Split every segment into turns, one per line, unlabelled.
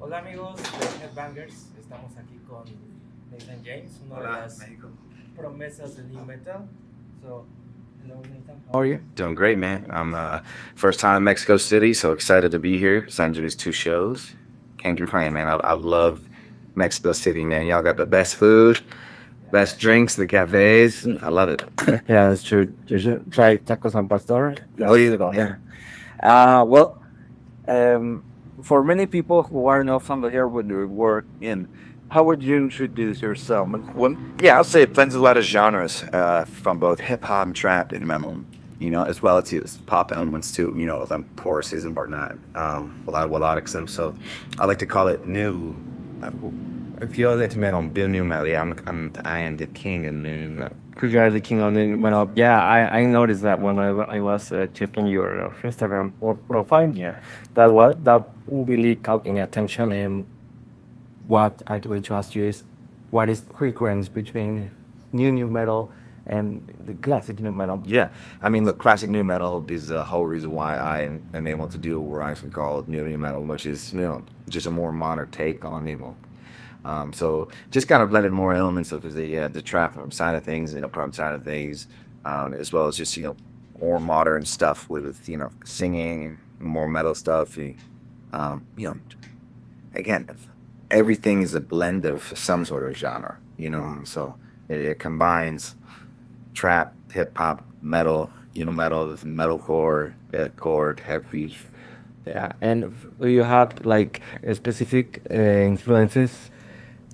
Hola amigos de Headbangers, estamos aquí con Nathan James, una de las promesas del new metal. So, hello Nathan, how are you?
Doing great, man. I'm first time in Mexico City, so excited to be here. Signed to these two shows. Can't complain, man. I love Mexico City, man. Y'all got the best food, best drinks, the cafes. I love it.
Yeah, that's true. You should try tacos and pastor.
Oh, yeah.
Well, um, for many people who are not familiar with your work, in how would you introduce yourself?
Well, yeah, I'll say it blends a lot of genres from both hip hop and trap and metal, as well as pop elements too, them choruses and whatnot, a lot of melodics. And so I like to call it new. If you're the metal, new metal, yeah, I am the king and new metal.
You are the king on the went up. Yeah, I noticed that when I was checking your Instagram profile. Yeah, that really caught my attention. And what I going to ask you is, what is the difference between new metal and the classic new metal?
Yeah, I mean, the classic new metal is the whole reason why I am able to do what I actually call new metal, which is just a more modern take on so just kind of blended more elements of the trap side of things, pop side of things, as well as just more modern stuff with singing, more metal stuff. Again, everything is a blend of some sort of genre. So it combines trap, hip hop, metal, metalcore, deathcore, heavy.
Yeah, and you have like specific influences.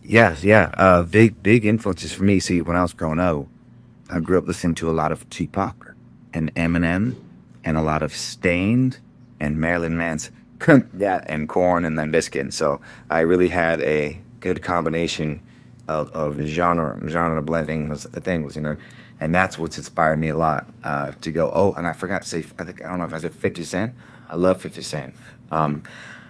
Yes, yeah. Big influences for me. See, when I was growing up, I grew up listening to a lot of Tupac and Eminem and a lot of Stained and Marilyn Manson. Yeah, and Korn and then Biscuit. So I really had a good combination of genre blending was the thing, and that's what's inspired me a lot to go. Oh, and I forgot to say, I don't know if I said 50 Cent. I love 50 Cent.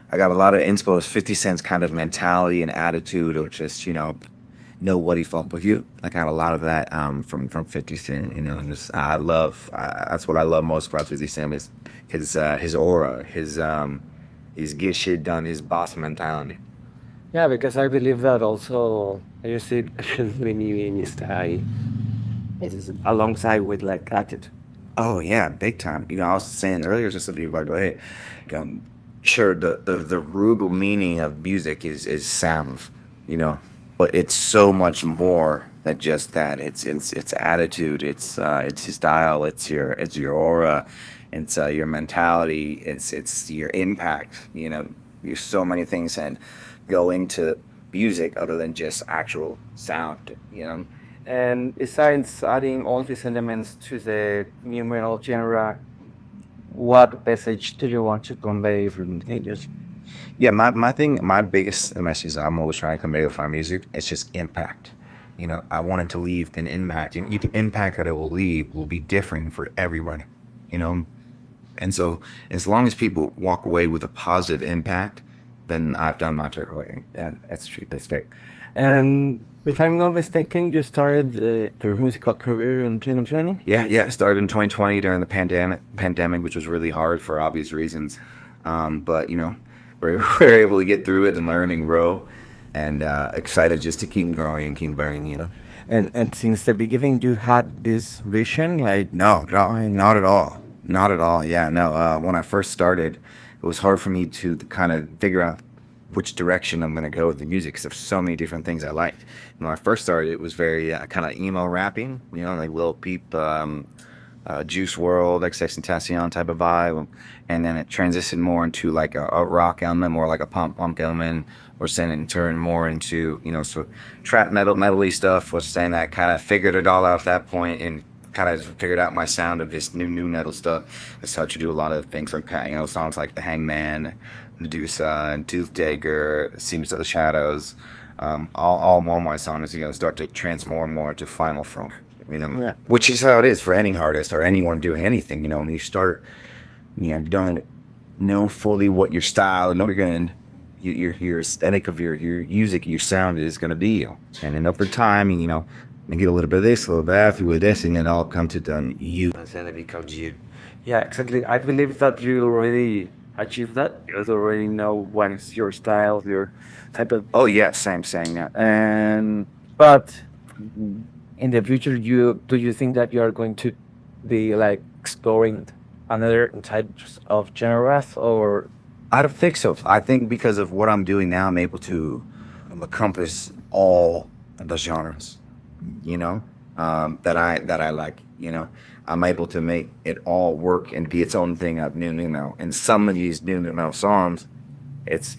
I got a lot of inspo, 50 Cent's kind of mentality and attitude, or just, know what he felt with you. I got a lot of that from 50 Cent, and just, that's what I love most about 50 Cent is his aura, his get shit done, his boss mentality.
Yeah, because I believe that also you see really in style. It is alongside with like attitude.
Oh yeah, big time. I was saying earlier just to be like, hey, sure, the rugal meaning of music is sound, but it's so much more than just that. It's attitude, it's your style, it's your aura, it's your mentality, it's your impact. There's so many things that go into music other than just actual sound.
And besides adding all these elements to the new metal genre, what message do you want to convey from it?
Yeah, my biggest message I'm always trying to convey with my music, it's just impact. I want it to leave an impact. The impact that it will leave will be different for everyone. And so as long as people walk away with a positive impact, then I've done my takeaway. Yeah, that's true. That's great.
And if I'm not mistaken, you started your musical career in 2020?
Yeah. It started in 2020 during the pandemic, which was really hard for obvious reasons. But we're able to get through it and learn and grow, and excited just to keep growing and keep learning.
And since the beginning, you had this vision, like
No, not at all. Not at all. Yeah, no. When I first started, it was hard for me to kind of figure out which direction I'm going to go with the music because there's so many different things I liked. When I first started, it was very kind of emo rapping, like Lil Peep, Juice World, XXXTentacion type of vibe, and then it transitioned more into like a rock element, more like a punk element, or then it turned more into so trap metal-y stuff. Was saying that kind of figured it all out at that point and kind of figured out my sound of this new metal stuff. I started to do a lot of things like songs like The Hangman, Medusa, and Toothdigger, Seems of the Shadows. All more of my songs start to transform more to final form.
Yeah.
Which is how it is for any artist or anyone doing anything. When you start, don't know fully what your style and your aesthetic of your music, your sound is going to be. And then over time, and get a little bit of this, a little bit of that, with this, and it all come to done you. And then it becomes you.
Yeah, exactly. I believe that you already achieve that? You already know what is your style, your type of.
Oh yeah, same, yeah. And
But in the future, you do you think that you are going to be like exploring another types of genres or?
I don't think so. I think because of what I'm doing now, I'm able to encompass all the genres, you know, that I like. I'm able to make it all work and be its own thing of new now. And some of these new now songs, it's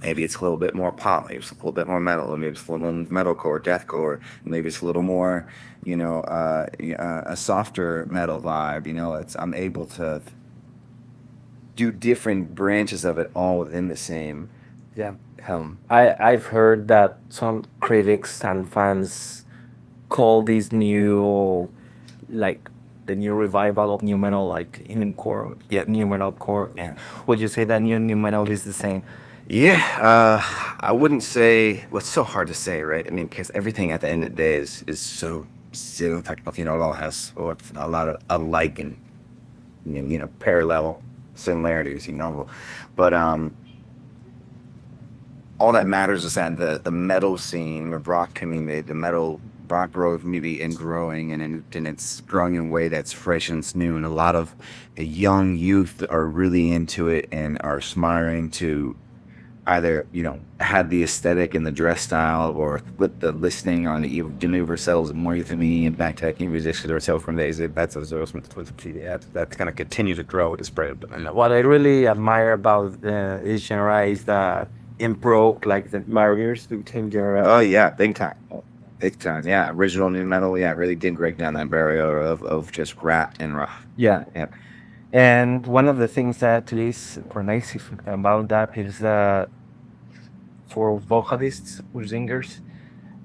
maybe it's a little bit more pop, maybe it's a little bit more metal, maybe it's a little metalcore, deathcore, maybe it's a little more, a softer metal vibe. I'm able to do different branches of it all within the same
Yeah.
helm.
I've heard that some critics and fans call this new, like the new revival of new metal, like in core, yeah, new metal core.
Yeah.
Would you say that new metal is the same?
Yeah, I wouldn't say. Well, it's so hard to say, right? I mean, because everything at the end of the day is so technical. It all has a lot of alike and parallel similarities. But all that matters is that the metal scene, the rock community, the metal rock growth maybe and growing, and it's growing in a way that's fresh and it's new, and a lot of young youth are really into it and are aspiring to either have the aesthetic and the dress style, or with the listening on the universals and more to me and backtracking musicians or so from days that's going to continue to grow to spread.
What I really admire about this genre is that it broke like the barriers between genre.
Oh yeah, big time, yeah. Original new metal, yeah, really did break down that barrier of just rap and rock.
Yeah.
Yeah.
And one of the things that is nice about that is that for vocalists or singers,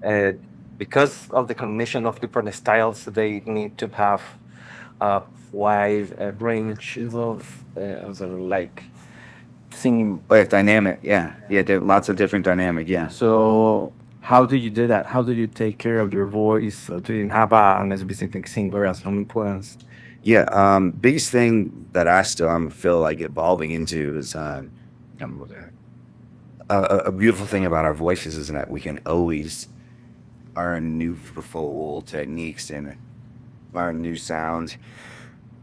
uh, because of the combination of different styles, they need to have a wide range of sort of like singing.
But dynamic, yeah, there are lots of different dynamic, yeah.
So how do you do that? How do you take care of your voice? Do you have a specific singer as an influence?
Yeah, biggest thing that I'm feel like evolving into is a beautiful thing about our voices is that we can always learn new full techniques and learn new sounds.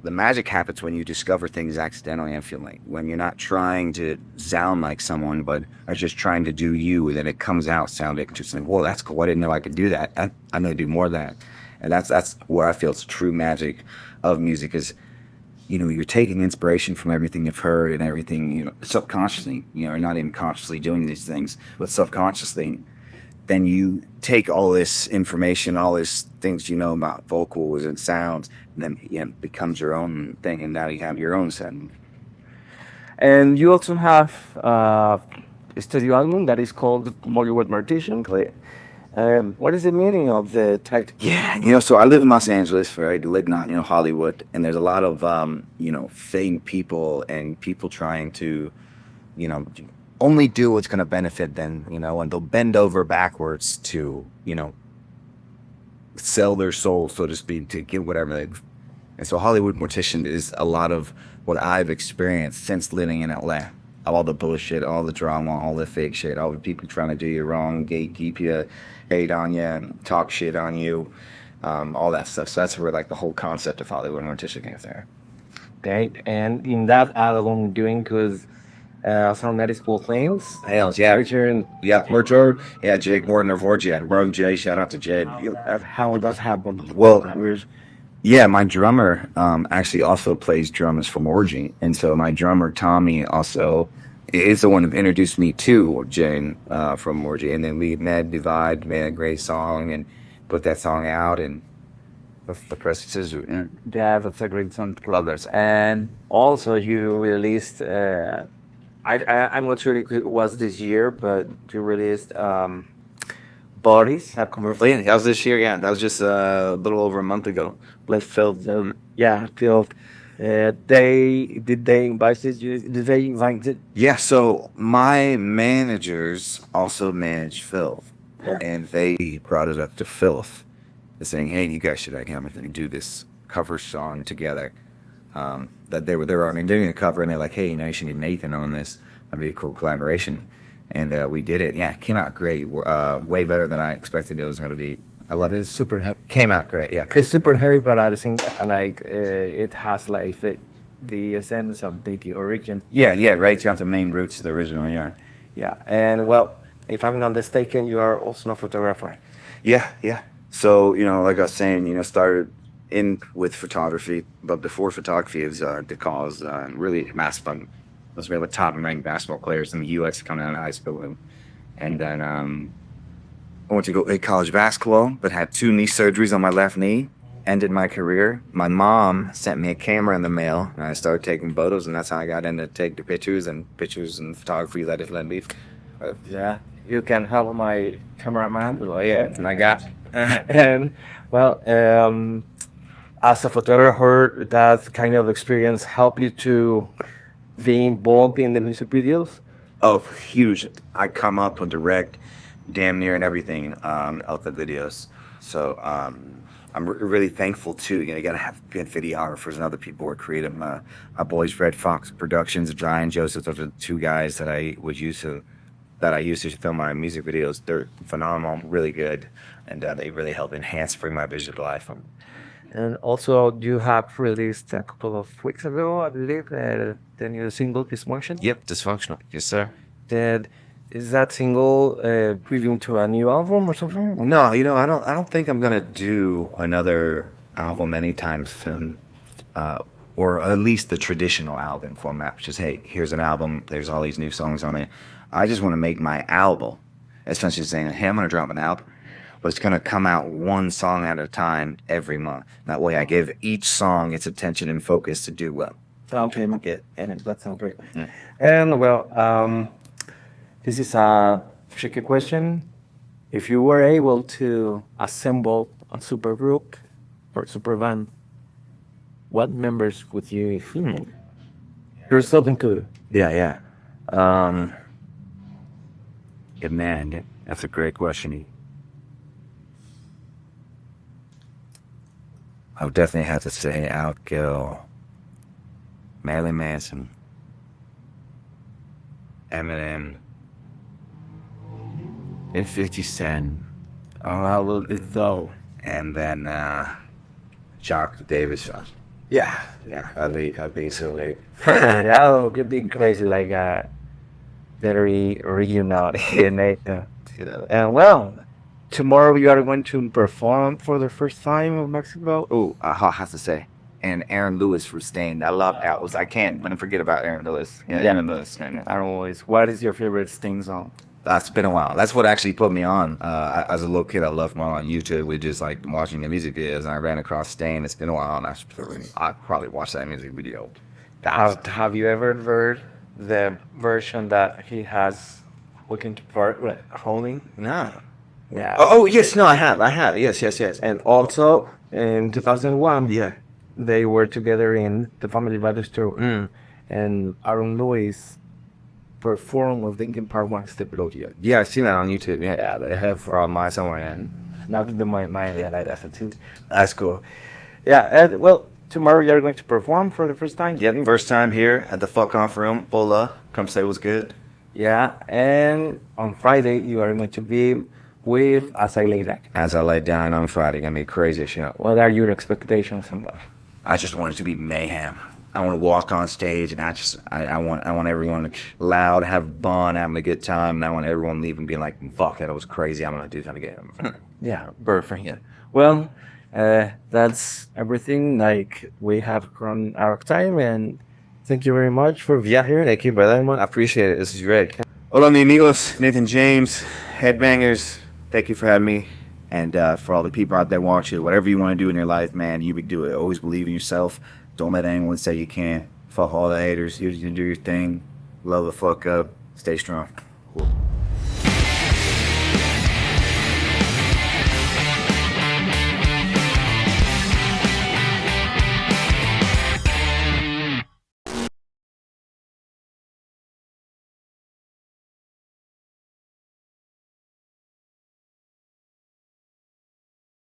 The magic happens when you discover things accidentally. I feel like when you're not trying to sound like someone, but are just trying to do you, and then it comes out sounding just like, "Whoa, that's cool! I didn't know I could do that. I'm gonna do more of that." And that's where I feel it's true magic of music is, you're taking inspiration from everything you've heard and everything, subconsciously, you're not even consciously doing these things, but subconsciously, then you take all this information, all these things about vocals and sounds, and then it becomes your own thing, and now you have your own sound.
And you also have a studio album that is called Hollywood Mortician. What is the meaning of the title?
Yeah, so I live in Los Angeles, right? I live not, Hollywood, and there's a lot of, fame people and people trying to, only do what's going to benefit them, and they'll bend over backwards to, sell their soul, so to speak, to get whatever they. And so Hollywood Mortician is a lot of what I've experienced since living in LA. All the bullshit, all the drama, all the fake shit, all the people trying to do you wrong, gatekeep you, hate on you, talk shit on you, all that stuff. So that's where like the whole concept of Hollywood Mortician came there.
Okay, and in that album, doing because some that is cool things.
Hells yeah,
Richard,
yeah, Merger, yeah, Jake Morton of Orgy, Rogue J, shout out to Jade.
how it does happen.
Well, yeah, my drummer actually also plays drums from Orgy, and so my drummer Tommy also is the one who introduced me to Jane from Orgy, and then we met, Divide, made a great song, and put that song out, and the press says,
Yeah, that's a great song to others. And also, you released. I'm not sure if it was this year, but you released Bodies. That commercial.
yeah, that was this year, yeah, that was just a little over a month ago.
Let's film them. Yeah, Phil. They invited you? Did they invite it?
Yeah, so my managers also manage Filth, and they brought it up to Filth, saying, "Hey, you guys should come and do this cover song together." that they were already doing a cover, and they're like, hey, you should get Nathan on this. That'd be a cool collaboration. And we did it. Yeah, it came out great. Way better than I expected it was going to be. I love it. It's super heavy. Came out great. Yeah.
It's super heavy, but at the same time, like it has like the essence of the origin.
Yeah. Right. You got the main roots of the original. Yeah.
Yeah, and well, if I'm not mistaken, you are also a photographer.
Yeah. So like I was saying, started in with photography, but before photography, it was the cause really basketball. I was one of the top ranked basketball players in the U.S. coming out of high school, and then I went to go play college basketball, but had 2 knee surgeries on my left knee. Ended my career. My mom sent me a camera in the mail, and I started taking photos, and that's how I got into take the pictures and photography that it led me.
Yeah, you can help my cameraman. Well, yeah, and I got. And well, as a photographer, that kind of experience helped you to be involved in the music videos.
Oh, huge! I come up and direct damn near and everything of the videos. So I'm really thankful too. You gotta have good videographers and other people who are creative. My boys, Red Fox Productions, Brian Joseph, those are the 2 guys that I used to film my music videos. They're phenomenal, really good, and they really help enhance, bring my vision to life.
And also, you have released a couple of weeks ago, I believe, the new single, Dysfunction.
Yep, Dysfunctional. Yes, sir.
Is that single previewing to a new album or something?
No, I don't think I'm gonna do another album anytime soon, or at least the traditional album format, which is, hey, here's an album, there's all these new songs on it. I just want to make my album, essentially saying, hey, I'm gonna drop an album, but it's gonna come out 1 song at a time every month. That way, I give each song its attention and focus to do well.
Okay, and that sounds great. Yeah. And well, this is a tricky question. If you were able to assemble a super group or super band, what members would you? There's something to.
Yeah. Yeah, man, that's a great question. I would definitely have to say outkill Marilyn Manson, Eminem, and 50 Cent.
I will though.
And then Jock Davis.
Yeah.
I'd be so late.
That would be crazy, like very original in it. And well, tomorrow you are going to perform for the first time in Mexico.
Oh, I have to say, and Aaron Lewis for Stained. I love that. I can't forget about Aaron Lewis.
Yeah. Aaron Lewis. I always. What is your favorite Sting song?
That's been a while. That's what actually put me on. As a little kid, I loved on YouTube with just like watching the music videos, and I ran across Stain. It's been a while, and I probably watched that music video.
Have you ever heard the version that he has looking to part holding?
No.
Yeah.
Oh yes, no, I have. Yes.
And also in 2001, yeah, they were together in the Family Values tour, and Aaron Lewis performed with Linkin Park once the below you.
Yeah, I've seen that on YouTube. Yeah, they have on my somewhere. And
not the my yeah, that's it too.
That's cool.
Yeah, and well, tomorrow you're going to perform for the first time.
Yeah, first time here at the Fuck Off Room. Bola, come say what's good.
Yeah, and on Friday you are going to be with As I Lay Down.
As I Lay Down on Friday, gonna be crazy show.
What are your expectations on that?
I just want it to be mayhem. I want to walk on stage, and I want everyone loud, have fun, having a good time, and I want everyone leaving being like, "Fuck, that was crazy. I'm gonna do something again."
Yeah, perfect. Yeah. Well, that's everything. Like we have run out of time, and thank you very much for being here.
Thank you, brother. I appreciate it. This is great. Hola, mi amigos. Nathan James, Headbangers. Thank you for having me, and for all the people out there watching, whatever you want to do in your life, man, you can do it. Always believe in yourself. Don't let anyone say you can't. Fuck all the haters. You do your thing. Love the fuck up. Stay strong. Cool.